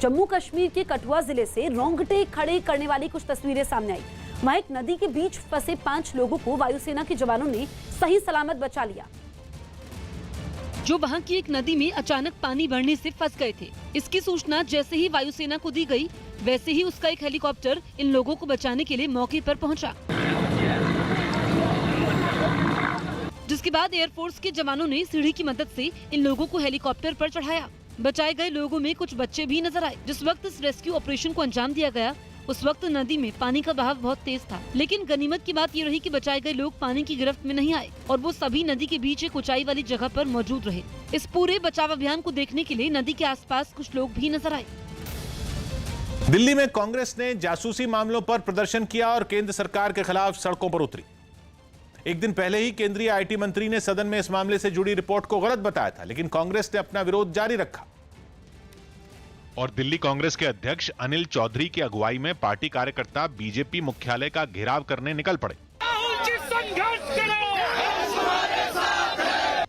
जम्मू कश्मीर के कठुआ जिले से रोंगटे खड़े करने वाली कुछ तस्वीरें सामने आई। वहां एक नदी के बीच फंसे 5 लोगों को वायुसेना के जवानों ने सही सलामत बचा लिया, जो वहां की एक नदी में अचानक पानी बढ़ने से फंस गए थे। इसकी सूचना जैसे ही वायुसेना को दी गई, वैसे ही उसका एक हेलीकॉप्टर इन लोगों को बचाने के लिए मौके पर पहुंचा, जिसके बाद एयरफोर्स के जवानों ने सीढ़ी की मदद से इन लोगों को हेलीकॉप्टर पर चढ़ाया। बचाए गए लोगों में कुछ बच्चे भी नजर आए। जिस वक्त इस रेस्क्यू ऑपरेशन को अंजाम दिया गया, उस वक्त नदी में पानी का बहाव बहुत तेज था, लेकिन गनीमत की बात ये रही कि बचाए गए लोग पानी की गिरफ्त में नहीं आए और वो सभी नदी के बीच एक ऊंचाई वाली जगह पर मौजूद रहे। इस पूरे बचाव अभियान को देखने के लिए नदी के आसपास कुछ लोग भी नजर आए। दिल्ली में कांग्रेस ने जासूसी मामलों पर प्रदर्शन किया और केंद्र सरकार के खिलाफ सड़कों पर उतरी। एक दिन पहले ही केंद्रीय आईटी मंत्री ने सदन में इस मामले से जुड़ी रिपोर्ट को गलत बताया था, लेकिन कांग्रेस ने अपना विरोध जारी रखा और दिल्ली कांग्रेस के अध्यक्ष अनिल चौधरी की अगुवाई में पार्टी कार्यकर्ता बीजेपी मुख्यालय का घेराव करने निकल पड़े।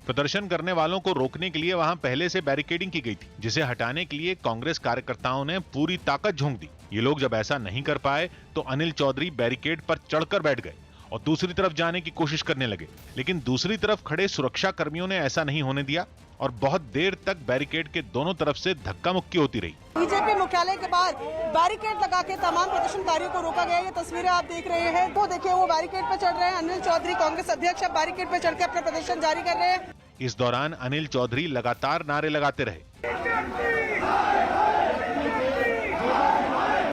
प्रदर्शन करने वालों को रोकने के लिए वहां पहले से बैरिकेडिंग की गई थी, जिसे हटाने के लिए कांग्रेस कार्यकर्ताओं ने पूरी ताकत झोंक दी। ये लोग जब ऐसा नहीं कर पाए तो अनिल चौधरी बैरिकेड पर चढ़कर बैठ गए और दूसरी तरफ जाने की कोशिश करने लगे, लेकिन दूसरी तरफ खड़े सुरक्षा कर्मियों ने ऐसा नहीं होने दिया और बहुत देर तक बैरिकेड के दोनों तरफ से धक्का मुक्की होती रही। बीजेपी मुख्यालय के बाहर बैरिकेड लगा के तमाम प्रदर्शनकारियों को रोका गया। ये तस्वीरें आप देख रहे हैं, वो देखिए वो बैरिकेड पर चढ़ रहे हैं। अनिल चौधरी कांग्रेस अध्यक्ष अब बैरिकेड पर चढ़ के अपना प्रदर्शन जारी कर रहे हैं। इस दौरान अनिल चौधरी लगातार नारे लगाते रहे।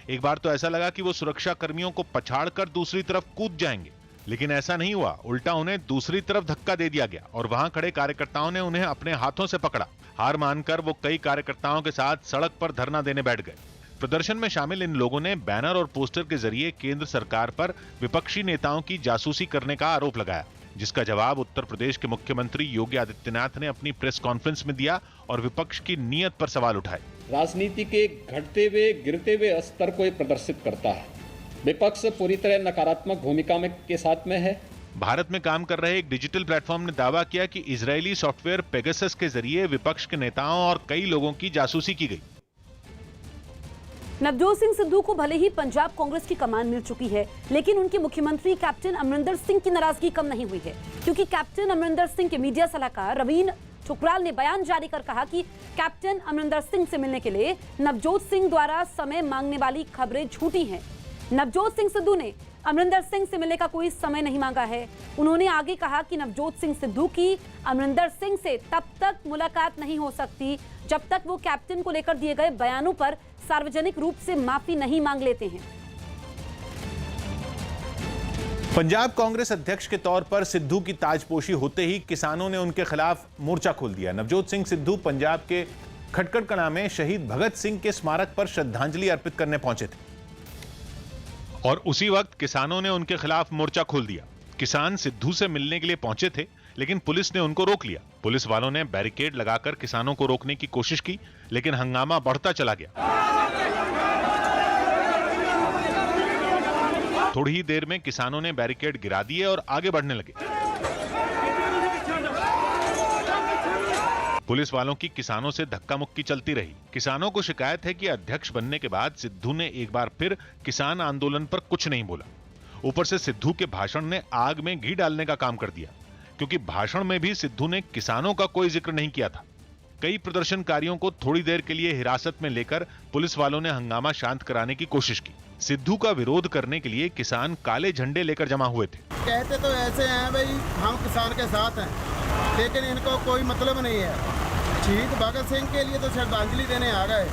एक बार तो ऐसा लगा कि वो सुरक्षा कर्मियों को पछाड़कर दूसरी तरफ कूद जाएंगे, लेकिन ऐसा नहीं हुआ। उल्टा उन्हें दूसरी तरफ धक्का दे दिया गया और वहां खड़े कार्यकर्ताओं ने उन्हें अपने हाथों से पकड़ा। हार मानकर वो कई कार्यकर्ताओं के साथ सड़क पर धरना देने बैठ गए। प्रदर्शन में शामिल इन लोगों ने बैनर और पोस्टर के जरिए केंद्र सरकार पर विपक्षी नेताओं की जासूसी करने का आरोप लगाया, जिसका जवाब उत्तर प्रदेश के मुख्यमंत्री योगी आदित्यनाथ ने अपनी प्रेस कॉन्फ्रेंस में दिया और विपक्ष की नीयत पर सवाल उठाए। राजनीति के घटते हुए गिरते हुए स्तर को प्रदर्शित करता है। विपक्ष पूरी तरह नकारात्मक भूमिका में के साथ में है। भारत में काम कर रहे एक डिजिटल प्लेटफॉर्म ने दावा किया कि इजरायली सॉफ्टवेयर पेगासस के जरिए विपक्ष के नेताओं और कई लोगों की जासूसी की गई। नवजोत सिंह सिद्धू को भले ही पंजाब कांग्रेस की कमान मिल चुकी है, लेकिन उनके मुख्यमंत्री कैप्टन अमरिंदर सिंह की नाराजगी कम नहीं हुई है, क्योंकि कैप्टन अमरिंदर सिंह के मीडिया सलाहकार रवीन ठुकराल ने बयान जारी कर कहा कि कैप्टन अमरिंदर सिंह से मिलने के लिए नवजोत सिंह द्वारा समय मांगने वाली खबरें झूठी हैं। नवजोत सिंह सिद्धू ने अमरिंदर सिंह से मिलने का कोई समय नहीं मांगा है। उन्होंने आगे कहा कि नवजोत सिंह सिद्धू की अमरिंदर सिंह से तब तक मुलाकात नहीं हो सकती जब तक वो कैप्टन को लेकर दिए गए बयानों पर सार्वजनिक रूप से माफी नहीं मांग लेते हैं। पंजाब कांग्रेस अध्यक्ष के तौर पर सिद्धू की ताजपोशी होते ही किसानों ने उनके खिलाफ मोर्चा खोल दिया। नवजोत सिंह सिद्धू पंजाब के खटकड़ कलां में शहीद भगत सिंह के स्मारक पर श्रद्धांजलि अर्पित करने पहुंचे थे और उसी वक्त किसानों ने उनके खिलाफ मोर्चा खोल दिया। किसान सिद्धू से मिलने के लिए पहुंचे थे, लेकिन पुलिस ने उनको रोक लिया। पुलिस वालों ने बैरिकेड लगाकर किसानों को रोकने की कोशिश की, लेकिन हंगामा बढ़ता चला गया। थोड़ी ही देर में किसानों ने बैरिकेड गिरा दिए और आगे बढ़ने लगे। पुलिस वालों की किसानों से धक्का मुक्की चलती रही। किसानों को शिकायत है कि अध्यक्ष बनने के बाद सिद्धू ने एक बार फिर किसान आंदोलन पर कुछ नहीं बोला। ऊपर से सिद्धू के भाषण ने आग में घी डालने का काम कर दिया, क्योंकि भाषण में भी सिद्धू ने किसानों का कोई जिक्र नहीं किया था। कई प्रदर्शनकारियों को थोड़ी देर के लिए हिरासत में लेकर पुलिस वालों ने हंगामा शांत कराने की कोशिश की। सिद्धू का विरोध करने के लिए किसान काले झंडे लेकर जमा हुए थे। कहते तो ऐसे हैं भाई, हम किसान के साथ हैं, लेकिन इनको कोई मतलब नहीं है। शहीद भगत सिंह के लिए तो श्रद्धांजलि देने आ गए।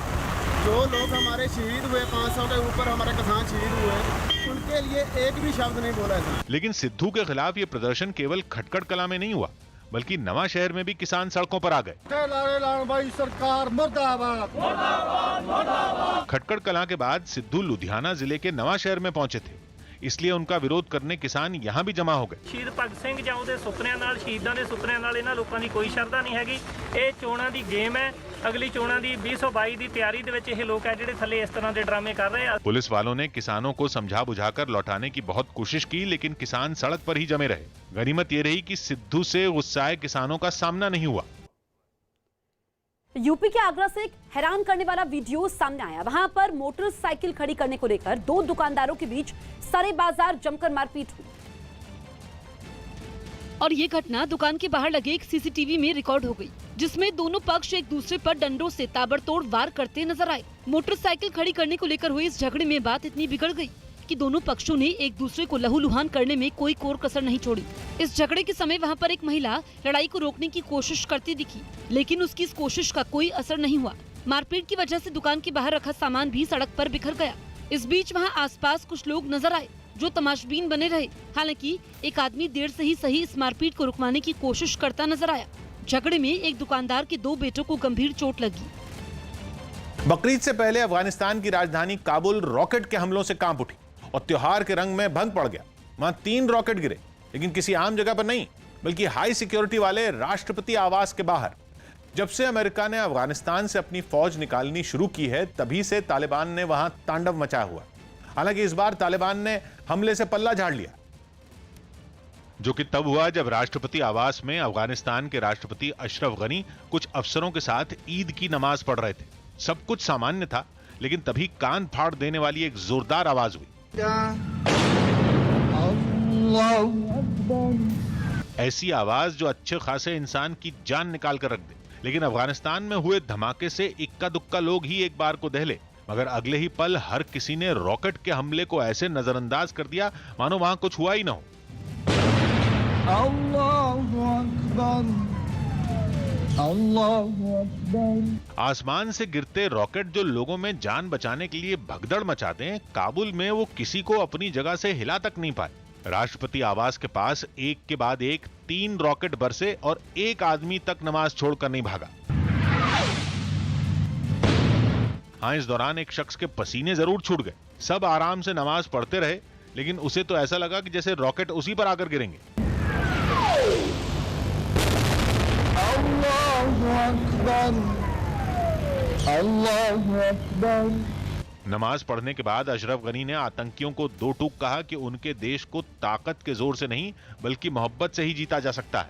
जो लोग हमारे शहीद हुए, 500 के ऊपर हमारे किसान शहीद हुए, उनके लिए एक भी शब्द नहीं बोला है। लेकिन सिद्धू के खिलाफ ये प्रदर्शन केवल खटकड़ कला में नहीं हुआ, बल्कि नवा शहर में भी किसान सड़कों पर आ गए। सरकार मुर्दाबाद, मुर्दाबाद, मुर्दाबाद। खटकड़ कला के बाद सिद्धू लुधियाना जिले के नवा शहर में पहुंचे थे, इसलिए उनका विरोध करने किसान यहां भी जमा हो गए। शहीद भगत सिंह ਜਾਂ ਉਹਦੇ ਸੁਪਨਿਆਂ ਨਾਲ ਸ਼ਹੀਦਾਂ ਦੇ ਸੁਪਨਿਆਂ ਨਾਲ ਇਹਨਾਂ ਲੋਕਾਂ ਦੀ ਕੋਈ ਸ਼ਰਧਾ ਨਹੀਂ ਹੈਗੀ। ਇਹ ਚੋਣਾਂ ਦੀ ਗੇਮ ਹੈ। ਅਗਲੀ ਚੋਣਾਂ ਦੀ 2022 ਦੀ ਤਿਆਰੀ ਦੇ ਵਿੱਚ ਇਹ ਲੋਕ ਹੈ ਜਿਹੜੇ ਥੱਲੇ ਇਸ ਤਰ੍ਹਾਂ ਦੇ ਡਰਾमे ਕਰ ਰਹੇ ਆ। पुलिस वालों ने किसानों को समझा बुझाकर लौटाने की बहुत कोशिश की, लेकिन किसान सड़क पर ही जमे रहे। गनीमत ये रही कि सिद्धू से गुस्साए किसानों का सामना नहीं हुआ। यूपी के आगरा से एक हैरान करने वाला वीडियो सामने आया। वहां पर मोटरसाइकिल खड़ी करने को लेकर दो दुकानदारों के बीच सरे बाजार जमकर मारपीट हुई और ये घटना दुकान के बाहर लगे एक सीसीटीवी में रिकॉर्ड हो गई, जिसमें दोनों पक्ष एक दूसरे पर डंडों से ताबड़तोड़ वार करते नजर आए। मोटरसाइकिल खड़ी करने को लेकर हुए इस झगड़े में बात इतनी बिगड़ गई कि दोनों पक्षों ने एक दूसरे को लहूलुहान करने में कोई कोर कसर नहीं छोड़ी। इस झगड़े के समय वहां पर एक महिला लड़ाई को रोकने की कोशिश करती दिखी, लेकिन उसकी इस कोशिश का कोई असर नहीं हुआ। मारपीट की वजह से दुकान के बाहर रखा सामान भी सड़क पर बिखर गया। इस बीच वहां आसपास कुछ लोग नजर आए जो तमाशबीन बने रहे। हालांकि एक आदमी देर से ही सही इस मारपीट को रुकवाने की कोशिश करता नजर आया। झगड़े में एक दुकानदार के दो बेटों को गंभीर चोट लगी। बकरीद से पहले अफगानिस्तान की राजधानी काबुल रॉकेट के हमलों से कांप उठी और त्योहार के रंग में भंग पड़ गया। वहां 3 रॉकेट गिरे, लेकिन किसी आम जगह पर नहीं, बल्कि हाई सिक्योरिटी वाले राष्ट्रपति आवास के बाहर। जब से अमेरिका ने अफगानिस्तान से अपनी फौज निकालनी शुरू की है, तभी से तालिबान ने वहां तांडव मचाया हुआ। हालांकि इस बार तालिबान ने हमले से पल्ला झाड़ लिया, जो कि तब हुआ जब राष्ट्रपति आवास में अफगानिस्तान के राष्ट्रपति अशरफ गनी कुछ अफसरों के साथ ईद की नमाज पढ़ रहे थे। सब कुछ सामान्य था, लेकिन तभी कान फाड़ देने वाली एक जोरदार आवाज हुई। ऐसी आवाज जो अच्छे खासे इंसान की जान निकाल कर रख दे। लेकिन अफगानिस्तान में हुए धमाके से इक्का दुक्का लोग ही एक बार को दहले, मगर अगले ही पल हर किसी ने रॉकेट के हमले को ऐसे नजरअंदाज कर दिया मानो वहां कुछ हुआ ही ना हो। आसमान से गिरते रॉकेट जो लोगों में जान बचाने के लिए भगदड़ मचाते हैं, काबुल में वो किसी को अपनी जगह से हिला तक नहीं पाए। राष्ट्रपति आवास के पास एक के बाद एक 3 रॉकेट बरसे और एक आदमी तक नमाज छोड़कर नहीं भागा। हाँ, इस दौरान एक शख्स के पसीने जरूर छूट गए। सब आराम से नमाज पढ़ते रहे, लेकिन उसे तो ऐसा लगा कि जैसे रॉकेट उसी पर आकर गिरेंगे। नमाज पढ़ने के बाद अशरफ गनी ने आतंकियों को 2 टूक कहा कि उनके देश को ताकत के जोर से नहीं, बल्कि मोहब्बत से ही जीता जा सकता है।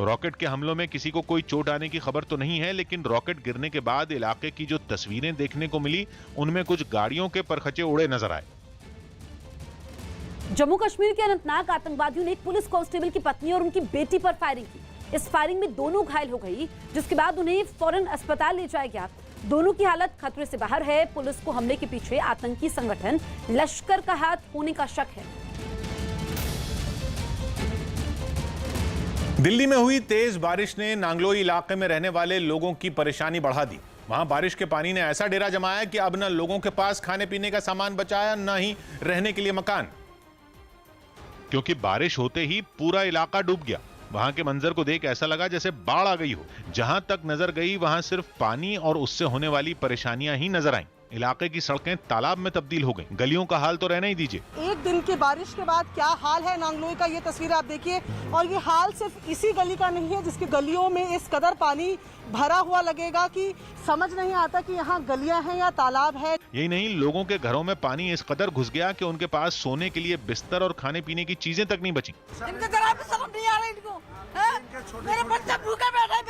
रॉकेट के हमलों में किसी को कोई चोट आने की खबर तो नहीं है, लेकिन रॉकेट गिरने के बाद इलाके की जो तस्वीरें देखने को मिली, उनमें कुछ गाड़ियों के परखचे उड़े नजर आए। जम्मू कश्मीर के अनंतनाग आतंकवादियों ने एक पुलिस कांस्टेबल की पत्नी और उनकी बेटी पर फायरिंग की। इस फायरिंग में दोनों घायल हो गई, जिसके बाद उन्हें फौरन अस्पताल ले जाया गया। दोनों की हालत खतरे से बाहर है। पुलिस को हमले के पीछे आतंकी संगठन लश्कर का हाथ होने का शक है। दिल्ली में हुई तेज बारिश ने नांगलोई इलाके में रहने वाले लोगों की परेशानी बढ़ा दी। वहां बारिश के पानी ने ऐसा डेरा जमाया कि अब न लोगों के पास खाने पीने का सामान बचा है, न ही रहने के लिए मकान। क्योंकि बारिश होते ही पूरा इलाका डूब गया। वहां के मंजर को देख ऐसा लगा जैसे बाढ़ आ गई हो। जहां तक नजर गई वहां सिर्फ पानी और उससे होने वाली परेशानियां ही नजर आईं। इलाके की सड़कें तालाब में तब्दील हो गईं। गलियों का हाल तो रहने ही दीजिए। एक दिन की बारिश के बाद क्या हाल है नांगलोई का, ये तस्वीर आप देखिए। और ये हाल सिर्फ इसी गली का नहीं है, जिसकी गलियों में इस कदर पानी भरा हुआ लगेगा कि समझ नहीं आता कि यहाँ गलियां हैं या तालाब है। यही नहीं, लोगों के घरों में पानी इस कदर घुस गया कि उनके पास सोने के लिए बिस्तर और खाने पीने की चीजें तक नहीं बची। इनके जरा भी शर्म नहीं आ रही इनको। मेरे बच्चे भूखे बैठे,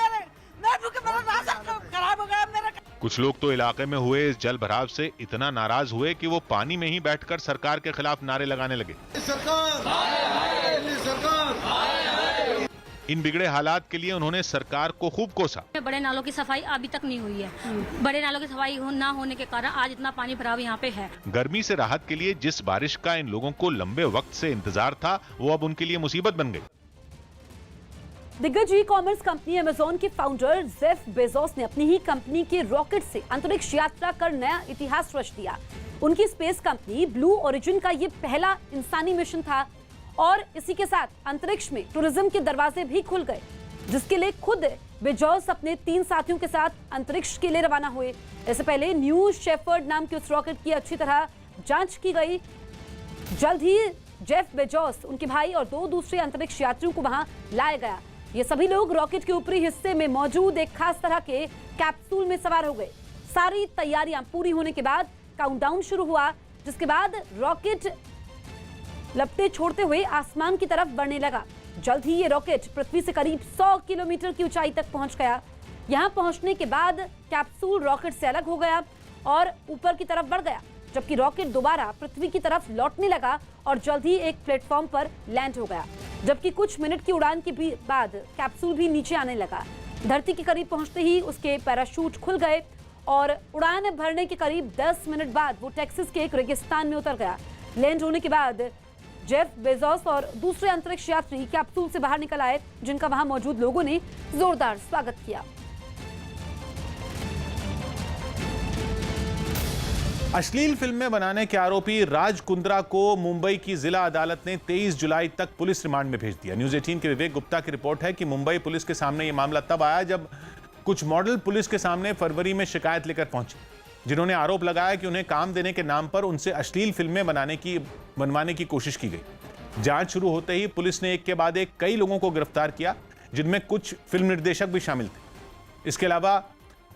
मैं भूखे, मेरा राशन खराब हो गया मेरा। कुछ लोग तो इलाके में हुए इस जल भराव से इतना नाराज हुए कि वो पानी में ही बैठकर सरकार के खिलाफ नारे लगाने लगे। इन बिगड़े हालात के लिए उन्होंने सरकार को खूब कोसा। बड़े नालों की सफाई अभी तक नहीं हुई है। बड़े नालों की सफाई ना होने के कारण आज इतना पानी भराव यहाँ पे है। गर्मी से राहत के लिए जिस बारिश का इन लोगों को लंबे वक्त से इंतजार था, वो अब उनके लिए मुसीबत बन गई। दिग्गज ई कॉमर्स कंपनी अमेज़न के फाउंडर जेफ बेजोस ने अपनी ही कंपनी के रॉकेट से अंतरिक्ष यात्रा कर नया इतिहास रच दिया। उनकी स्पेस कंपनी ब्लू ओरिजिन का ये पहला इंसानी मिशन था और इसी के साथ अंतरिक्ष में टूरिज्म के दरवाजे भी खुल गए, जिसके लिए खुद बेजोस अपने 3 साथियों के साथ अंतरिक्ष के लिए रवाना हुए। इससे पहले न्यू शेफर्ड नाम के उस रॉकेट की अच्छी तरह जांच की गई। जल्द ही जेफ बेजोस, उनके भाई और 2 दूसरे अंतरिक्ष यात्रियों को वहां लाया गया। ये सभी लोग रॉकेट के ऊपरी हिस्से में मौजूद एक खास तरह के कैप्सूल में सवार हो गए। सारी तैयारियां पूरी होने के बाद काउंटडाउन शुरू हुआ, जिसके बाद रॉकेट लपटें छोड़ते हुए आसमान की तरफ बढ़ने लगा। जल्द ही ये रॉकेट पृथ्वी से करीब 100 किलोमीटर की ऊंचाई तक पहुंच गया। यहां पहुंचने के बाद कैप्सूल रॉकेट से अलग हो गया और ऊपर की तरफ बढ़ गया, जबकि रॉकेट दोबारा पृथ्वी की तरफ लौटने लगा और जल्द ही एक प्लेटफॉर्म पर लैंड हो गया। जबकि कुछ मिनट की उड़ान के बाद कैप्सूल भी नीचे आने लगा। धरती के करीब पहुंचते ही उसके पैराशूट खुल गए और उड़ान भरने के करीब 10 मिनट बाद वो टेक्सास के एक रेगिस्तान में उतर गया। लैंड होने के बाद जेफ बेजोस और दूसरे अंतरिक्ष यात्री कैप्सूल से बाहर निकल आए, जिनका वहां मौजूद लोगों ने जोरदार स्वागत किया। अश्लील फिल्में बनाने के आरोपी राज कुंद्रा को मुंबई की जिला अदालत ने 23 जुलाई तक पुलिस रिमांड में भेज दिया। न्यूज़ 18 के विवेक गुप्ता की रिपोर्ट है कि मुंबई पुलिस के सामने यह मामला तब आया जब कुछ मॉडल पुलिस के सामने फरवरी में शिकायत लेकर पहुंचे, जिन्होंने आरोप लगाया कि उन्हें काम देने के नाम पर उनसे अश्लील फिल्में बनवाने की कोशिश की गई। जांच शुरू होते ही पुलिस ने एक के बाद एक कई लोगों को गिरफ्तार किया, जिनमें कुछ फिल्म निर्देशक भी शामिल थे। इसके अलावा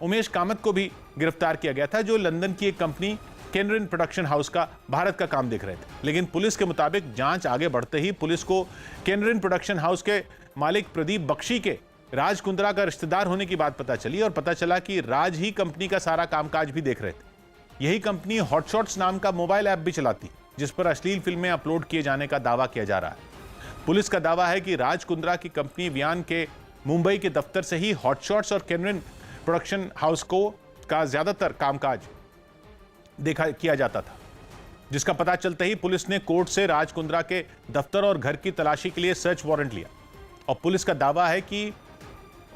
उमेश कामत को भी गिरफ्तार किया गया था, जो लंदन की एक कंपनी केनरिन प्रोडक्शन हाउस का भारत का काम देख रहे थे। लेकिन पुलिस के मुताबिक जांच आगे बढ़ते ही पुलिस को केनरिन प्रोडक्शन हाउस के मालिक प्रदीप बख्शी के राज कुंद्रा का रिश्तेदार होने की बात पता चली और पता चला कि राज ही कंपनी का सारा कामकाज भी देख रहे थे। यही कंपनी हॉटशॉट्स नाम का मोबाइल ऐप भी चलाती, जिस पर अश्लील फिल्में अपलोड किए जाने का दावा किया जा रहा है। पुलिस का दावा है कि राज कुंद्रा की कंपनी वियान के मुंबई के दफ्तर से ही हॉटशॉट्स और केनरिन प्रोडक्शन हाउस का ज्यादातर कामकाज किया जाता था, जिसका पता चलते ही पुलिस ने कोर्ट से राज कुंद्रा के दफ्तर और घर की तलाशी के लिए सर्च वारंट लिया। और पुलिस का दावा है कि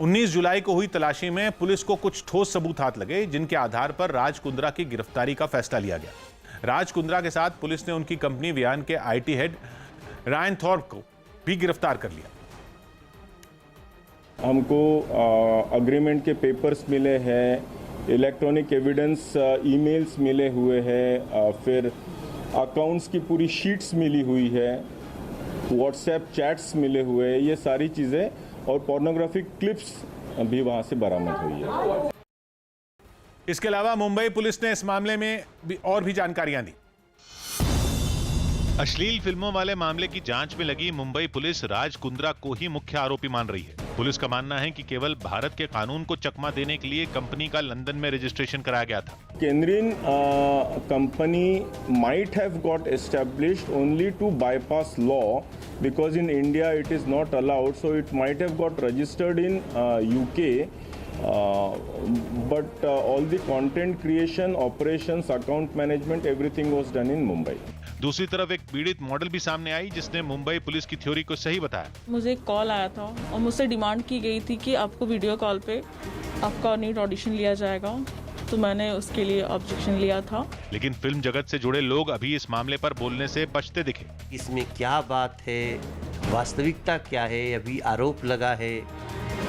19 जुलाई को हुई तलाशी में पुलिस को कुछ ठोस सबूत हाथ लगे, जिनके आधार पर राज कुंद्रा की गिरफ्तारी का फैसला लिया गया। राज कुंद्रा के साथ पुलिस ने उनकी कंपनी वियान के आईटी हेड रायन थॉर्प को भी गिरफ्तार कर लिया। हमको अग्रीमेंट के पेपर्स मिले हैं, इलेक्ट्रॉनिक एविडेंस ईमेल्स मिले हुए हैं, फिर अकाउंट्स की पूरी शीट्स मिली हुई है, व्हाट्सएप चैट्स मिले हुए हैं, ये सारी चीज़ें, और पोर्नोग्राफिक क्लिप्स भी वहाँ से बरामद हुई है। इसके अलावा मुंबई पुलिस ने इस मामले में और भी जानकारियां दी। अश्लील फिल्मों वाले मामले की जांच में लगी मुंबई पुलिस राज कुंद्रा को ही मुख्य आरोपी मान रही है। पुलिस का मानना है कि केवल भारत के कानून को चकमा देने के लिए कंपनी का लंदन में रजिस्ट्रेशन कराया गया था। केनरिन company might have got established only to bypass law, because in India it is not allowed, so it might have got registered in UK, but all the content creation, operations, account management, everything was done in Mumbai. दूसरी तरफ एक पीड़ित model भी सामने आई, जिसने Mumbai police की theory को सही बताया। मुझे एक कॉल आया था और मुझसे डिमांड की गई थी कि आपको वीडियो कॉल पे आपका नीट ऑडिशन लिया जाएगा, तो मैंने उसके लिए ऑब्जेक्शन लिया था। लेकिन फिल्म जगत से जुड़े लोग अभी इस मामले पर बोलने से बचते दिखे। इसमें क्या बात है, वास्तविकता क्या है, अभी आरोप लगा है,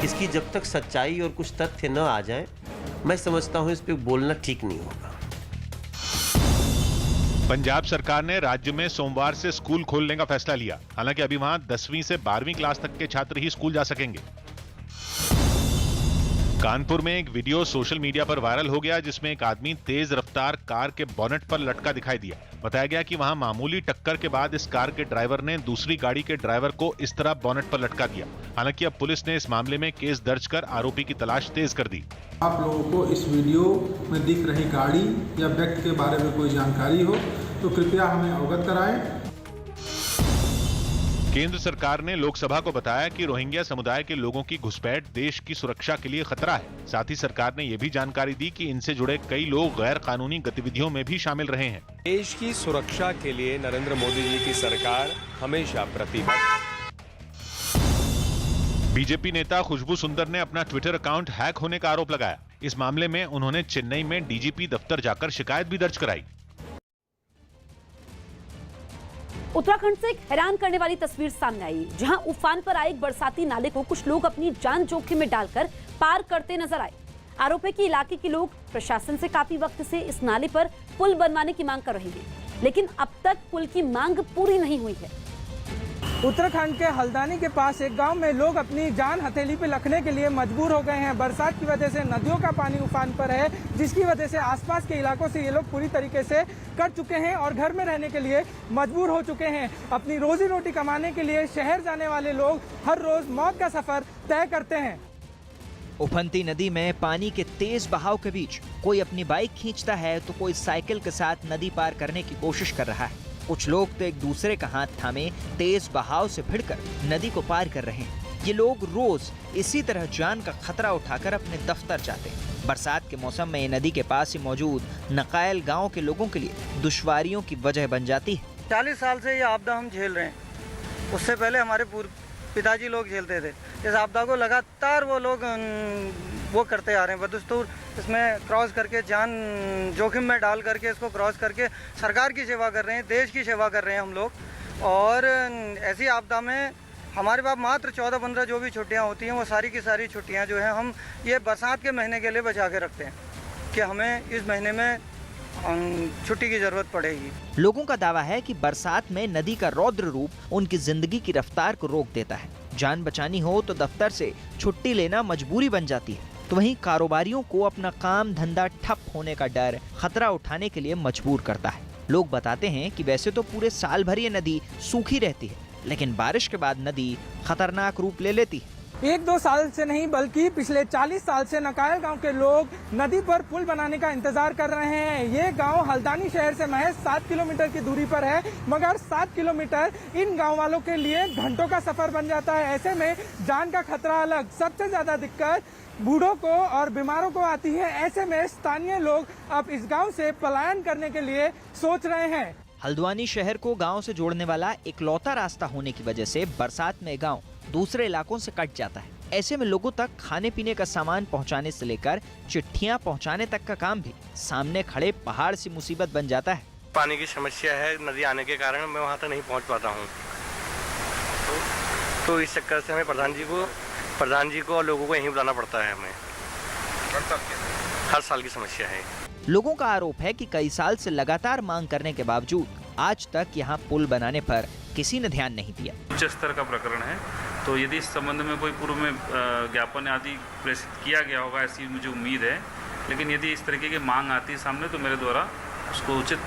इसकी जब तक सच्चाई और कुछ तथ्य न आ जाए, मैं समझता हूँ इस पे बोलना ठीक नहीं होगा। पंजाब सरकार ने राज्य में सोमवार से स्कूल खोलने का फैसला लिया। हालांकि अभी वहां 10वीं से 12वीं क्लास तक के छात्र ही स्कूल जा सकेंगे। कानपुर में एक वीडियो सोशल मीडिया पर वायरल हो गया, जिसमें एक आदमी तेज रफ्तार कार के बोनेट पर लटका दिखाई दिया। बताया गया कि वहां मामूली टक्कर के बाद इस कार के ड्राइवर ने दूसरी गाड़ी के ड्राइवर को इस तरह बोनेट पर लटका दिया। हालांकि अब पुलिस ने इस मामले में केस दर्ज कर आरोपी की तलाश तेज कर दी। आप लोगों को इस वीडियो में दिख रही गाड़ी या व्यक्ति के बारे में कोई जानकारी हो तो कृपया हमें अवगत कराएं। केंद्र सरकार ने लोकसभा को बताया कि रोहिंग्या समुदाय के लोगों की घुसपैठ देश की सुरक्षा के लिए खतरा है। साथ ही सरकार ने यह भी जानकारी दी कि इनसे जुड़े कई लोग गैर कानूनी गतिविधियों में भी शामिल रहे हैं। देश की सुरक्षा के लिए नरेंद्र मोदी जी की सरकार हमेशा प्रतिबद्ध। बीजेपी नेता खुशबू सुंदर ने अपना ट्विटर अकाउंट हैक होने का आरोप लगाया। इस मामले में उन्होंने चेन्नई में डीजीपी दफ्तर जाकर शिकायत भी दर्ज कराई। उत्तराखंड से एक हैरान करने वाली तस्वीर सामने आई, जहां उफान पर आए एक बरसाती नाले को कुछ लोग अपनी जान जोखिम में डालकर पार करते नजर आए। आरोप है कि इलाके के लोग प्रशासन से काफी वक्त से इस नाले पर पुल बनवाने की मांग कर रहे हैं, लेकिन अब तक पुल की मांग पूरी नहीं हुई है। उत्तराखंड के हल्द्वानी के पास एक गांव में लोग अपनी जान हथेली पे रखने के लिए मजबूर हो गए हैं। बरसात की वजह से नदियों का पानी उफान पर है, जिसकी वजह से आसपास के इलाकों से ये लोग पूरी तरीके से कट चुके हैं और घर में रहने के लिए मजबूर हो चुके हैं। अपनी रोजी रोटी कमाने के लिए शहर जाने वाले लोग हर रोज मौत का सफर तय करते हैं। उफनती नदी में पानी के तेज बहाव के बीच कोई अपनी बाइक खींचता है तो कोई साइकिल के साथ नदी पार करने की कोशिश कर रहा है। कुछ लोग तो एक दूसरे का हाथ थामे तेज बहाव से भिड़कर नदी को पार कर रहे हैं। ये लोग रोज इसी तरह जान का खतरा उठाकर अपने दफ्तर जाते हैं। बरसात के मौसम में नदी के पास ही मौजूद नकायल गांव के लोगों के लिए दुश्वारियों की वजह बन जाती है। 40 साल से ये आपदा हम झेल रहे हैं। उससे पहले हमारे पिताजी लोग झेलते थे। इस आपदा को लगातार वो लोग वो करते आ रहे हैं बदस्तूर। इसमें क्रॉस करके जान जोखिम में डाल करके इसको क्रॉस करके सरकार की सेवा कर रहे हैं, देश की सेवा कर रहे हैं हम लोग। और ऐसी आपदा में हमारे पास मात्र 14-15 जो भी छुट्टियां होती हैं, वो सारी की सारी छुट्टियां जो हैं हम ये बरसात के महीने के लिए बचा के रखते हैं कि हमें इस महीने में छुट्टी की जरूरत पड़ेगी। लोगों का दावा है कि बरसात में नदी का रौद्र रूप उनकी जिंदगी की रफ्तार को रोक देता है। जान बचानी हो तो दफ्तर से छुट्टी लेना मजबूरी बन जाती है, तो वहीं कारोबारियों को अपना काम धंधा ठप होने का डर खतरा उठाने के लिए मजबूर करता है। लोग बताते हैं कि वैसे तो पूरे साल भर ये नदी सूखी रहती है, लेकिन बारिश के बाद नदी खतरनाक रूप ले लेती है। 1-2 साल से नहीं बल्कि पिछले 40 साल से नकायल गांव के लोग नदी पर पुल बनाने का इंतजार कर रहे हैं। ये गांव हल्द्वानी शहर से महज 7 किलोमीटर की दूरी पर है, मगर 7 किलोमीटर इन गांव वालों के लिए घंटों का सफर बन जाता है। ऐसे में जान का खतरा अलग, सबसे ज्यादा दिक्कत बूढ़ों को और बीमारों को आती है। ऐसे में स्थानीय लोग अब इस गाँव से पलायन करने के लिए सोच रहे हैं। हल्द्वानी शहर को गांव से जोड़ने वाला इकलौता रास्ता होने की वजह से बरसात में गांव दूसरे इलाकों से कट जाता है। ऐसे में लोगों तक खाने पीने का सामान पहुंचाने से लेकर चिट्ठियां पहुंचाने तक का काम भी सामने खड़े पहाड़ सी मुसीबत बन जाता है। पानी की समस्या है, नदी आने के कारण मैं वहां तक नहीं पहुंच पाता हूं। तो इस चक्कर से हमें प्रधान जी को और लोगों को यहीं बुलाना पड़ता है। हमें हर साल की समस्या है। लोगों का आरोप है कि कई साल से लगातार मांग करने के बावजूद आज तक यहाँ पुल बनाने पर किसी ने ध्यान नहीं दिया। उच्च स्तर का प्रकरण है, तो यदि इस संबंध में कोई पूर्व में ज्ञापन आदि प्रेषित किया गया होगा ऐसी मुझे उम्मीद है। लेकिन यदि इस तरीके की मांग आती है सामने तो मेरे द्वारा उसको उचित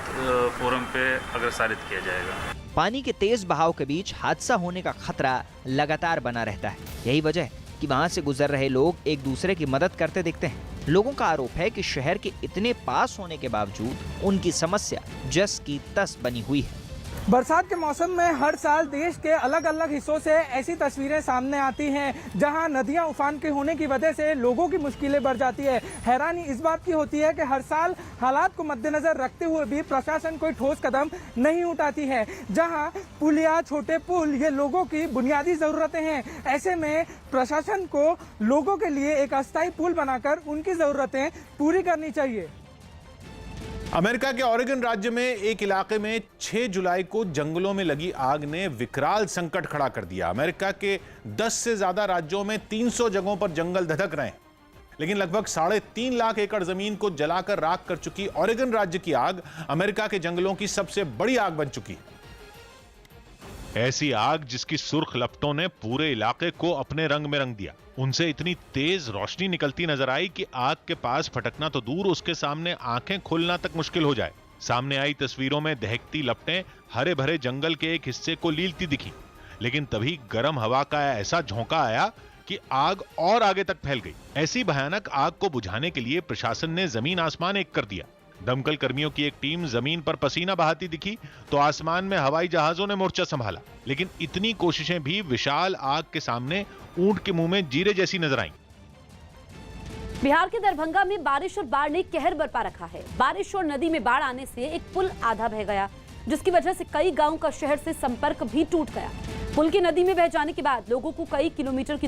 फोरम पे अग्रसारित किया जाएगा। पानी के तेज बहाव के बीच हादसा होने का खतरा लगातार बना रहता है। यही वजह है कि वहाँ से गुजर रहे लोग एक दूसरे की मदद करते दिखते हैं। लोगों का आरोप है कि शहर के इतने पास होने के बावजूद उनकी समस्या जस की तस बनी हुई है। बरसात के मौसम में हर साल देश के अलग अलग हिस्सों से ऐसी तस्वीरें सामने आती हैं जहां नदियां उफान के होने की वजह से लोगों की मुश्किलें बढ़ जाती है। हैरानी इस बात की होती है कि हर साल हालात को मद्देनजर रखते हुए भी प्रशासन कोई ठोस कदम नहीं उठाती है। जहां पुलिया, छोटे पुल ये लोगों की बुनियादी जरूरतें हैं। ऐसे में प्रशासन को लोगों के लिए एक अस्थायी पुल बनाकर उनकी जरूरतें पूरी करनी चाहिए। अमेरिका के ऑरेगन राज्य में एक इलाके में 6 जुलाई को जंगलों में लगी आग ने विकराल संकट खड़ा कर दिया। अमेरिका के 10 से ज्यादा राज्यों में 300 जगहों पर जंगल धधक रहे हैं, लेकिन लगभग 3.5 लाख एकड़ जमीन को जलाकर राख कर चुकी ऑरेगन राज्य की आग अमेरिका के जंगलों की सबसे बड़ी आग बन चुकी है। ऐसी आग जिसकी सुर्ख लपटों ने पूरे इलाके को अपने रंग में रंग दिया। उनसे इतनी तेज रोशनी निकलती नजर आई कि आग के पास फटकना तो दूर, उसके सामने आंखें खोलना तक मुश्किल हो जाए। सामने आई तस्वीरों में दहकती लपटें हरे भरे जंगल के एक हिस्से को लीलती दिखी, लेकिन तभी गर्म हवा का ऐसा झोंका आया कि आग और आगे तक फैल गई। ऐसी भयानक आग को बुझाने के लिए प्रशासन ने जमीन आसमान एक कर दिया। दमकल कर्मियों की एक टीम जमीन पर पसीना बहाती दिखी तो आसमान में हवाई जहाजों ने मोर्चा संभाला, लेकिन इतनी कोशिशें भी विशाल आग के सामने ऊंट के मुंह में जीरे जैसी नजर आईं। बिहार के दरभंगा में बारिश और बाढ़ ने कहर बरपा रखा है। बारिश और नदी में बाढ़ आने से एक पुल आधा बह गया, जिसकी वजह से कई गांवों का शहर से संपर्क भी टूट गया। पुल की नदी में बह जाने के बाद लोगों को कई किलोमीटर की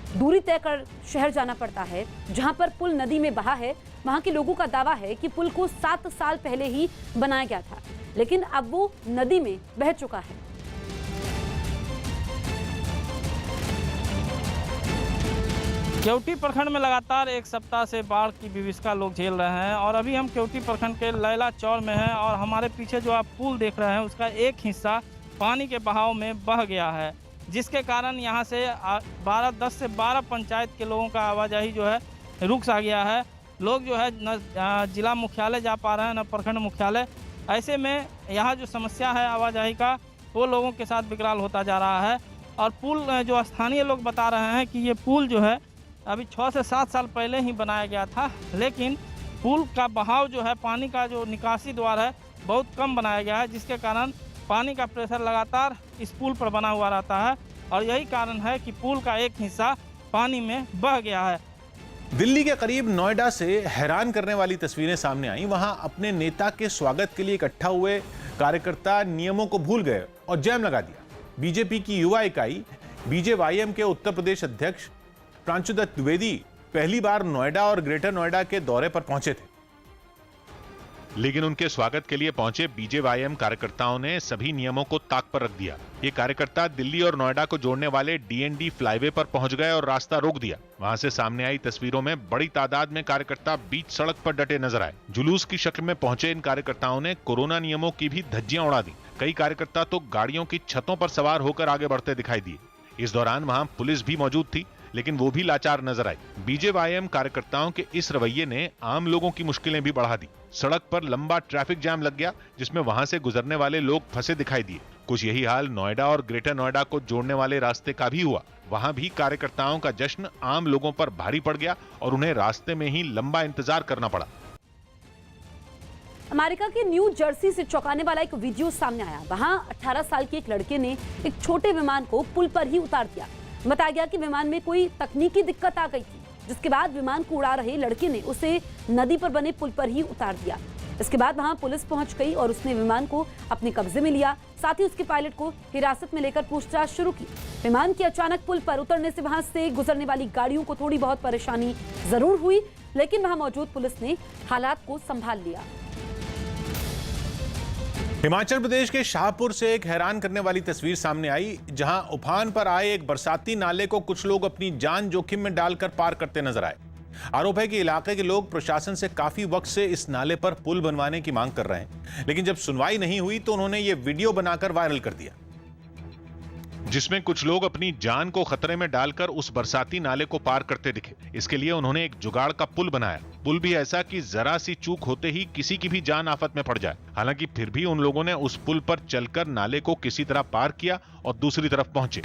दूरी तय कर शहर जाना पड़ता है। जहां पर पुल नदी में बहा है, वहां के लोगों का दावा है कि पुल को 7 साल पहले ही बनाया गया था, लेकिन अब वो नदी में बह चुका है। केवटी प्रखंड में लगातार एक सप्ताह से बाढ़ की विभीषिका लोग झेल रहे हैं और अभी हम केवटी प्रखंड के लैला चौर में हैं और हमारे पीछे जो आप पुल देख रहे हैं उसका एक हिस्सा पानी के बहाव में बह गया है, जिसके कारण यहाँ से 10 से 12 पंचायत के लोगों का आवाजाही जो है रुक सा गया है। लोग जो है न जिला मुख्यालय जा पा रहे हैं न प्रखंड मुख्यालय। ऐसे में यहाँ जो समस्या है आवाजाही का वो लोगों के साथ विकराल होता जा रहा है। और पुल जो स्थानीय लोग बता रहे हैं कि ये पुल जो है अभी 6 से 7 साल पहले ही बनाया गया था, लेकिन पुल का बहाव जो है, पानी का जो निकासी द्वार है बहुत कम बनाया गया है, जिसके कारण पानी का प्रेशर लगातार इस पुल पर बना हुआ रहता है और यही कारण है कि पुल का एक हिस्सा पानी में बह गया है। दिल्ली के करीब नोएडा से हैरान करने वाली तस्वीरें सामने आई। वहां अपने नेता के स्वागत के लिए इकट्ठा हुए कार्यकर्ता नियमों को भूल गए और जैम लगा दिया। बीजेपी की युवा इकाई बीजेवाईएम के उत्तर प्रदेश अध्यक्ष प्रांशुदत्त द्विवेदी पहली बार नोएडा और ग्रेटर नोएडा के दौरे पर पहुंचे थे, लेकिन उनके स्वागत के लिए पहुंचे बीजेवाईएम कार्यकर्ताओं ने सभी नियमों को ताक पर रख दिया। ये कार्यकर्ता दिल्ली और नोएडा को जोड़ने वाले डीएनडी फ्लाईवे पर पहुंच गए और रास्ता रोक दिया। वहां से सामने आई तस्वीरों में बड़ी तादाद में कार्यकर्ता बीच सड़क पर डटे नजर आए। जुलूस की शक्ल में पहुंचे इन कार्यकर्ताओं ने कोरोना नियमों की भी धज्जियां उड़ा दी। कई कार्यकर्ता तो गाड़ियों की छतों पर सवार होकर आगे बढ़ते दिखाई दिए। इस दौरान वहां पुलिस भी मौजूद थी, लेकिन वो भी लाचार नजर आई। बीजेवाईएम कार्यकर्ताओं के इस रवैये ने आम लोगों की मुश्किलें भी बढ़ा दी। सड़क पर लंबा ट्रैफिक जाम लग गया, जिसमें वहां से गुजरने वाले लोग फंसे दिखाई दिए। कुछ यही हाल नोएडा और ग्रेटर नोएडा को जोड़ने वाले रास्ते का भी हुआ। वहां भी कार्यकर्ताओं का जश्न आम लोगों पर भारी पड़ गया और उन्हें रास्ते में ही लंबा इंतजार करना पड़ा। अमेरिका के न्यू जर्सी से चौंकाने वाला एक वीडियो सामने आया। वहां 18 साल के एक लड़के ने एक छोटे विमान को पुल पर ही उतार दिया। बताया गया कि विमान में कोई तकनीकी दिक्कत आ गई थी, जिसके बाद विमान को उड़ा रहे लड़के ने उसे नदी पर बने पुल पर ही उतार दिया। इसके बाद वहां पुलिस पहुंच गई और उसने विमान को अपने कब्जे में लिया। साथ ही उसके पायलट को हिरासत में लेकर पूछताछ शुरू की। विमान के अचानक पुल पर उतरने से वहां से गुजरने वाली गाड़ियों को थोड़ी बहुत परेशानी जरूर हुई, लेकिन वहां मौजूद पुलिस ने हालात को संभाल लिया। हिमाचल प्रदेश के शाहपुर से एक हैरान करने वाली तस्वीर सामने आई, जहां उफान पर आए एक बरसाती नाले को कुछ लोग अपनी जान जोखिम में डालकर पार करते नजर आए। आरोप है कि इलाके के लोग प्रशासन से काफी वक्त से इस नाले पर पुल बनवाने की मांग कर रहे हैं, लेकिन जब सुनवाई नहीं हुई तो उन्होंने ये वीडियो बनाकर वायरल कर दिया, जिसमें कुछ लोग अपनी जान को खतरे में डालकर उस बरसाती नाले को पार करते दिखे। इसके लिए उन्होंने एक जुगाड़ का पुल बनाया। पुल भी ऐसा कि जरा सी चूक होते ही किसी की भी जान आफत में पड़ जाए। हालांकि फिर भी उन लोगों ने उस पुल पर चलकर नाले को किसी तरह पार किया और दूसरी तरफ पहुंचे।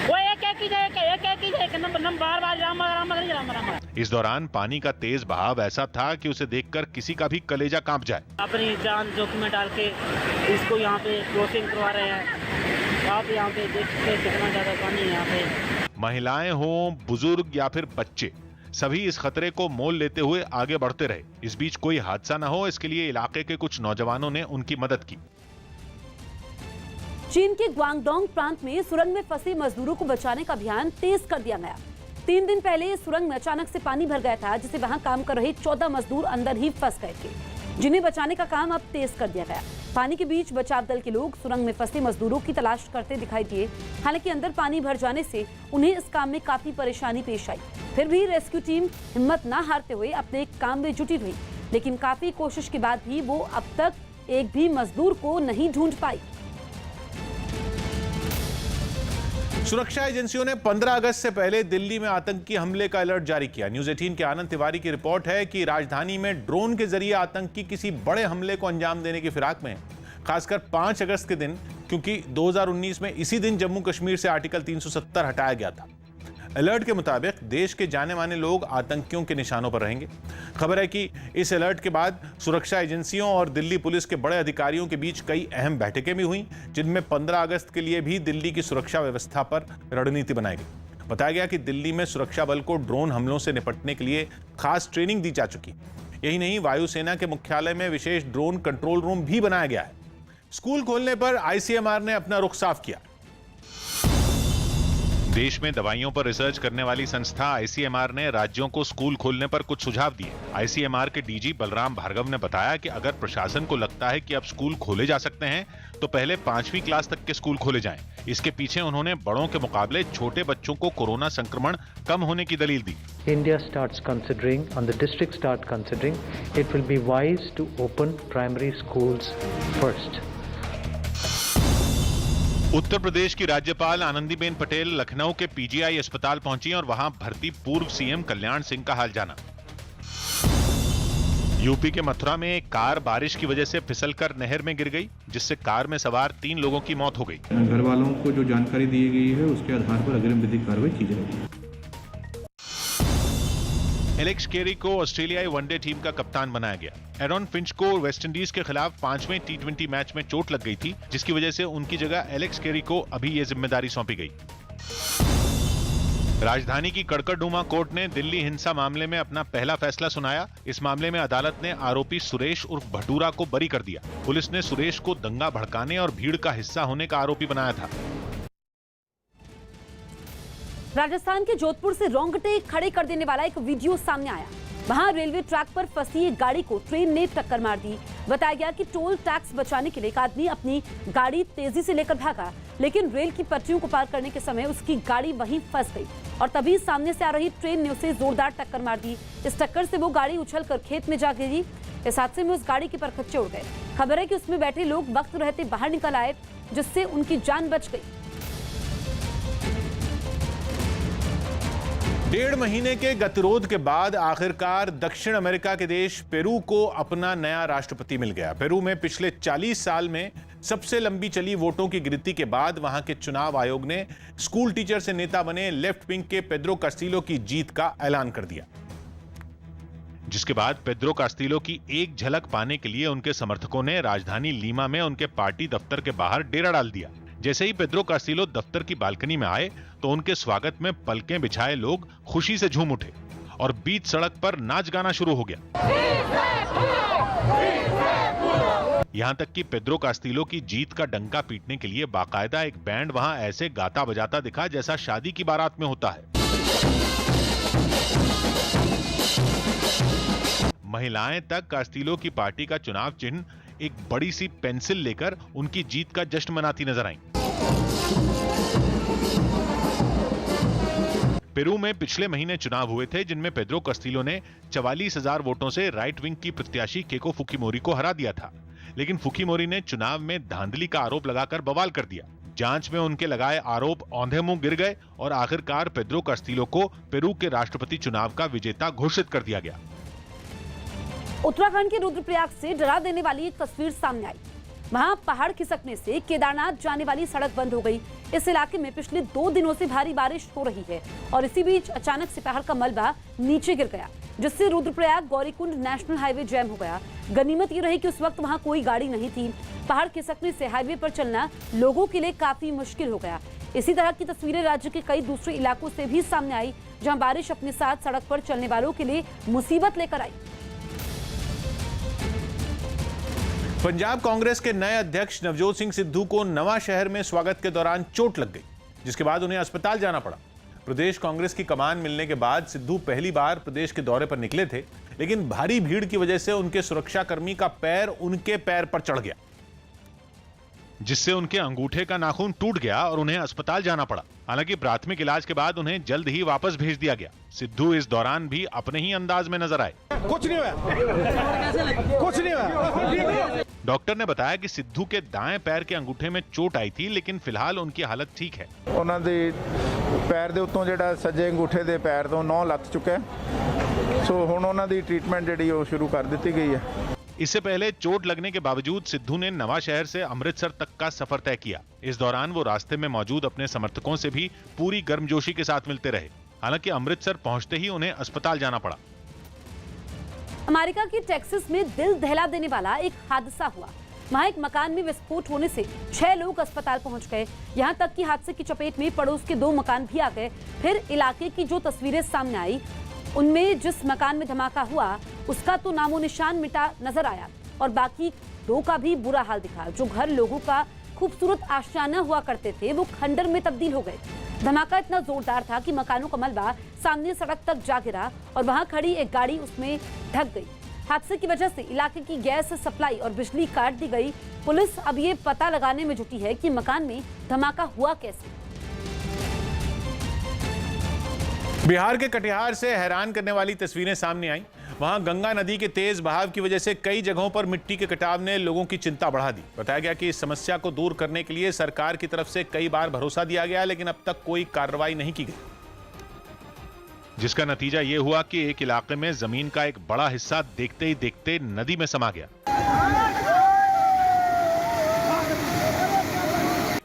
इस दौरान पानी का तेज बहाव ऐसा था कि उसे देखकर किसी का भी कलेजा कांप जाए। अपनी जान जोखिम में डाल के इसको यहाँ पे क्रॉसिंग करवा रहे हैं। आप यहाँ पे देखते कितना ज्यादा पानी है यहाँ पे। महिलाएं हों, बुजुर्ग या फिर बच्चे, सभी इस खतरे को मोल लेते हुए आगे बढ़ते रहे। इस बीच कोई हादसा न हो, इसके लिए इलाके के कुछ नौजवानों ने उनकी मदद की। चीन के ग्वांगडोंग प्रांत में सुरंग में फंसे मजदूरों को बचाने का अभियान तेज कर दिया गया। 3 दिन पहले सुरंग में अचानक से पानी भर गया था, जिससे वहां काम कर रहे 14 मजदूर अंदर ही फंस गए थे, जिन्हें बचाने का काम अब तेज कर दिया गया। पानी के बीच बचाव दल के लोग सुरंग में फंसे मजदूरों की तलाश करते दिखाई दिए। हालांकि अंदर पानी भर जाने से उन्हें इस काम में काफी परेशानी पेश आई। फिर भी रेस्क्यू टीम हिम्मत न हारते हुए अपने काम में जुटी रही, लेकिन काफी कोशिश के बाद भी वो अब तक एक भी मजदूर को नहीं ढूंढ पाई। सुरक्षा एजेंसियों ने 15 अगस्त से पहले दिल्ली में आतंकी हमले का अलर्ट जारी किया। न्यूज़ 18 के आनंद तिवारी की रिपोर्ट है कि राजधानी में ड्रोन के जरिए आतंकी किसी बड़े हमले को अंजाम देने की फिराक में है, खासकर 5 अगस्त के दिन, क्योंकि 2019 में इसी दिन जम्मू कश्मीर से आर्टिकल 370 हटाया गया था। अलर्ट के मुताबिक देश के जाने माने लोग आतंकियों के निशानों पर रहेंगे। खबर है कि इस अलर्ट के बाद सुरक्षा एजेंसियों और दिल्ली पुलिस के बड़े अधिकारियों के बीच कई अहम बैठकें भी हुईं, जिनमें 15 अगस्त के लिए भी दिल्ली की सुरक्षा व्यवस्था पर रणनीति बनाई गई। बताया गया कि दिल्ली में सुरक्षा बल को ड्रोन हमलों से निपटने के लिए खास ट्रेनिंग दी जा चुकी। यही नहीं, वायुसेना के मुख्यालय में विशेष ड्रोन कंट्रोल रूम भी बनाया गया है। स्कूल खोलने पर आईसीएमआर ने अपना रुख साफ किया। देश में दवाइयों पर रिसर्च करने वाली संस्था आईसीएमआर ने राज्यों को स्कूल खोलने पर कुछ सुझाव दिए। आईसीएमआर के डीजी बलराम भार्गव ने बताया कि अगर प्रशासन को लगता है कि अब स्कूल खोले जा सकते हैं, तो पहले 5वीं क्लास तक के स्कूल खोले जाएं। इसके पीछे उन्होंने बड़ों के मुकाबले छोटे बच्चों को कोरोना संक्रमण कम होने की दलील दी। India starts considering, and the district start considering, it will be wise to open primary schools first. Uttar Pradesh की राज्यपाल आनंदीबेन पटेल लखनऊ के पीजीआई अस्पताल पहुंची और वहां भर्ती पूर्व सीएम कल्याण सिंह का हाल जाना। यूपी के मथुरा में एक कार बारिश की वजह से फिसलकर नहर में गिर गई, जिससे कार में सवार 3 लोगों की मौत हो गई। घर वालों को जो जानकारी दी गई है उसके आधार पर अग्रिम विधिक कार्रवाई की जाएगी। एलेक्स कैरी को ऑस्ट्रेलियाई वनडे टीम का कप्तान बनाया गया। एरॉन फिंच को वेस्टइंडीज के खिलाफ 5वें टी20 मैच में चोट लग गई थी, जिसकी वजह से उनकी जगह एलेक्स कैरी को अभी ये जिम्मेदारी सौंपी गई। राजधानी की कड़कड़डूमा कोर्ट ने दिल्ली हिंसा मामले में अपना पहला फैसला सुनाया। इस मामले में अदालत ने आरोपी सुरेश उर्फ भटूरा को बरी कर दिया। पुलिस ने सुरेश को दंगा भड़काने और भीड़ का हिस्सा होने का आरोपी बनाया था। राजस्थान के जोधपुर से रोंगटे खड़े कर देने वाला एक वीडियो सामने आया। वहां रेलवे ट्रैक पर फंसी एक गाड़ी को ट्रेन ने टक्कर मार दी। बताया गया कि टोल टैक्स बचाने के लिए एक आदमी अपनी गाड़ी तेजी से लेकर भागा, लेकिन रेल की पटरियों को पार करने के समय उसकी गाड़ी वहीं फंस गई और तभी सामने से आ रही ट्रेन ने उसे जोरदार टक्कर मार दी। इस टक्कर से वो गाड़ी उछलकर खेत में जा गिरी। इस हादसे में उस गाड़ी के परखच्चे उड़ गए। खबर है कि उसमें बैठे लोग वक्त रहते बाहर निकल आए, जिससे उनकी जान बच गई। 1.5 महीने के गतिरोध के बाद आखिरकार दक्षिण अमेरिका के देश पेरू को अपना नया राष्ट्रपति मिल गया। पेरू में पिछले 40 साल में सबसे लंबी चली वोटों की गिनती के बाद वहां के चुनाव आयोग ने स्कूल टीचर से नेता बने लेफ्ट विंग के पेड्रो कास्टिलो की जीत का ऐलान कर दिया, जिसके बाद पेड्रो कास्टिलो की एक झलक पाने के लिए उनके समर्थकों ने राजधानी लीमा में उनके पार्टी दफ्तर के बाहर डेरा डाल दिया। जैसे ही पेड्रो कास्टिलो दफ्तर की बालकनी में आए तो उनके स्वागत में पलकें बिछाए लोग खुशी से झूम उठे और बीच सड़क पर नाच गाना शुरू हो गया। यहां तक कि पेड्रो कास्टिलो की जीत का डंका पीटने के लिए बाकायदा एक बैंड वहां ऐसे गाता बजाता दिखा जैसा शादी की बारात में होता है। महिलाएं तक कास्टिलो की पार्टी का चुनाव चिन्ह एक बड़ी सी पेंसिल लेकर उनकी जीत का जश्न मनाती नजर आईं। पेरू में पिछले महीने चुनाव हुए थे, जिनमें पेड्रो कास्टिलो ने 44,000 वोटों से राइट विंग की प्रत्याशी केको फुकीमोरी को हरा दिया था। लेकिन फुकीमोरी ने चुनाव में धांधली का आरोप लगाकर बवाल कर दिया। जांच में उनके लगाए आरोप औंधे मुंह गिर गए और आखिरकार पेड्रो कास्टिलो को पेरू के राष्ट्रपति चुनाव का विजेता घोषित कर दिया गया। उत्तराखंड के रुद्रप्रयाग से डरा देने वाली एक तस्वीर सामने आई। वहां पहाड़ खिसकने से केदारनाथ जाने वाली सड़क बंद हो गई। इस इलाके में पिछले 2 दिनों से भारी बारिश हो रही है और इसी बीच अचानक से पहाड़ का मलबा नीचे गिर गया, जिससे Rudraprayag Gaurikund national highway jam हो गया। गनीमत ये रही कि उस वक्त वहां कोई गाड़ी नहीं थी। पहाड़ खिसकने से हाईवे पर चलना लोगों के लिए काफी मुश्किल हो गया। इसी तरह की तस्वीरें राज्य के कई दूसरे इलाकों से भी सामने आई, जहां बारिश अपने साथ सड़क पर चलने वालों के लिए मुसीबत लेकर आई। पंजाब कांग्रेस के नए अध्यक्ष नवजोत सिंह सिद्धू को नवा शहर में स्वागत के दौरान चोट लग गई, जिसके बाद उन्हें अस्पताल जाना पड़ा। प्रदेश कांग्रेस की कमान मिलने के बाद सिद्धू पहली बार प्रदेश के दौरे पर निकले थे, लेकिन भारी भीड़ की वजह से उनके सुरक्षाकर्मी का पैर उनके पैर पर चढ़ गया, जिससे उनके अंगूठे का नाखून टूट गया और उन्हें अस्पताल जाना पड़ा। हालांकि प्राथमिक इलाज के बाद उन्हें जल्द ही वापस भेज दिया गया। सिद्धू इस दौरान भी अपने ही अंदाज में नजर आए। कुछ नहीं हुआ, कुछ नहीं हुआ। डॉक्टर ने बताया कि सिद्धू के दाएं पैर के अंगूठे में चोट आई थी, लेकिन फिलहाल उनकी हालत ठीक है। ਉਹਨਾਂ ਦੇ ਪੈਰ ਦੇ ਉੱਤੋਂ ਜਿਹੜਾ ਸੱਜੇ ਅੰਗੂਠੇ ਦੇ ਪੈਰ ਤੋਂ ਨੌ ਲੱਥ ਚੁੱਕਾ ਹੈ, ਸੋ ਹੁਣ ਉਹਨਾਂ ਦੀ ਟ੍ਰੀਟਮੈਂਟ ਜਿਹੜੀ ਉਹ ਸ਼ੁਰੂ ਕਰ ਦਿੱਤੀ ਗਈ ਹੈ। इससे पहले चोट लगने के बावजूद सिद्धू ने नवा शहर से अमृतसर तक का सफर तय किया। इस दौरान वो रास्ते में मौजूद अपने समर्थकों से भी पूरी गर्मजोशी के साथ मिलते रहे। हालांकि अमृतसर पहुंचते ही उन्हें अस्पताल जाना पड़ा। अमेरिका के टेक्सास में दिल दहला देने वाला एक हादसा हुआ। वहां एक मकान में विस्फोट होने से 6 लोग अस्पताल पहुंच गए। यहां तक कि हादसे की चपेट में पड़ोस के 2 मकान भी आ गए। फिर इलाके की जो तस्वीरें सामने आई, उनमें जिस मकान में धमाका हुआ उसका तो नामो निशान मिटा नजर आया और बाकी 2 का भी बुरा हाल दिखा। जो घर लोगों का खूबसूरत आशियाना हुआ करते थे, वो खंडर में तब्दील हो गए। धमाका इतना जोरदार था कि मकानों का मलबा सामने सड़क तक जा गिरा और वहां खड़ी एक गाड़ी उसमें ढक गई। हादसे की वजह से इलाके की गैस सप्लाई और बिजली काट दी गई। पुलिस अब ये पता लगाने में जुटी है कि मकान में धमाका हुआ कैसे। बिहार के कटिहार से हैरान करने वाली तस्वीरें सामने आई। वहां गंगा नदी के तेज बहाव की वजह से कई जगहों पर मिट्टी के कटाव ने लोगों की चिंता बढ़ा दी। बताया गया कि इस समस्या को दूर करने के लिए सरकार की तरफ से कई बार भरोसा दिया गया, लेकिन अब तक कोई कार्रवाई नहीं की गई, जिसका नतीजा यह हुआ कि एक इलाके में जमीन का एक बड़ा हिस्सा देखते ही देखते नदी में समा गया।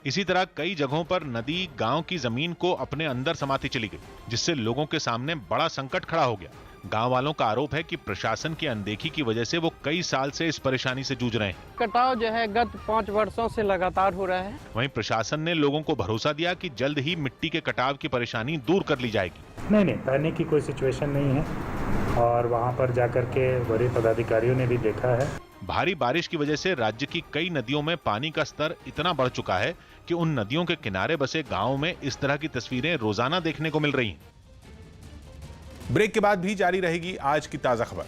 इसी तरह कई जगहों पर नदी गांव की जमीन को अपने अंदर समाती चली गई, जिससे लोगों के सामने बड़ा संकट खड़ा हो गया। गांव वालों का आरोप है कि प्रशासन की अनदेखी की वजह से वो कई साल से इस परेशानी से जूझ रहे हैं। कटाव जो है गत 5 वर्षों से लगातार हो रहा है। वहीं प्रशासन ने लोगों को भरोसा दिया कि जल्द ही मिट्टी के कटाव की परेशानी दूर कर ली जाएगी। नहीं, पैनिक की कोई सिचुएशन नहीं है और वहां पर जाकर के वरीय पदाधिकारियों ने भी देखा है। भारी बारिश की वजह से राज्य की कई नदियों में पानी का स्तर इतना बढ़ चुका है कि उन नदियों के किनारे बसे गांवों में इस तरह की तस्वीरें रोजाना देखने को मिल रही हैं। ब्रेक के बाद भी जारी रहेगी आज की ताजा खबर।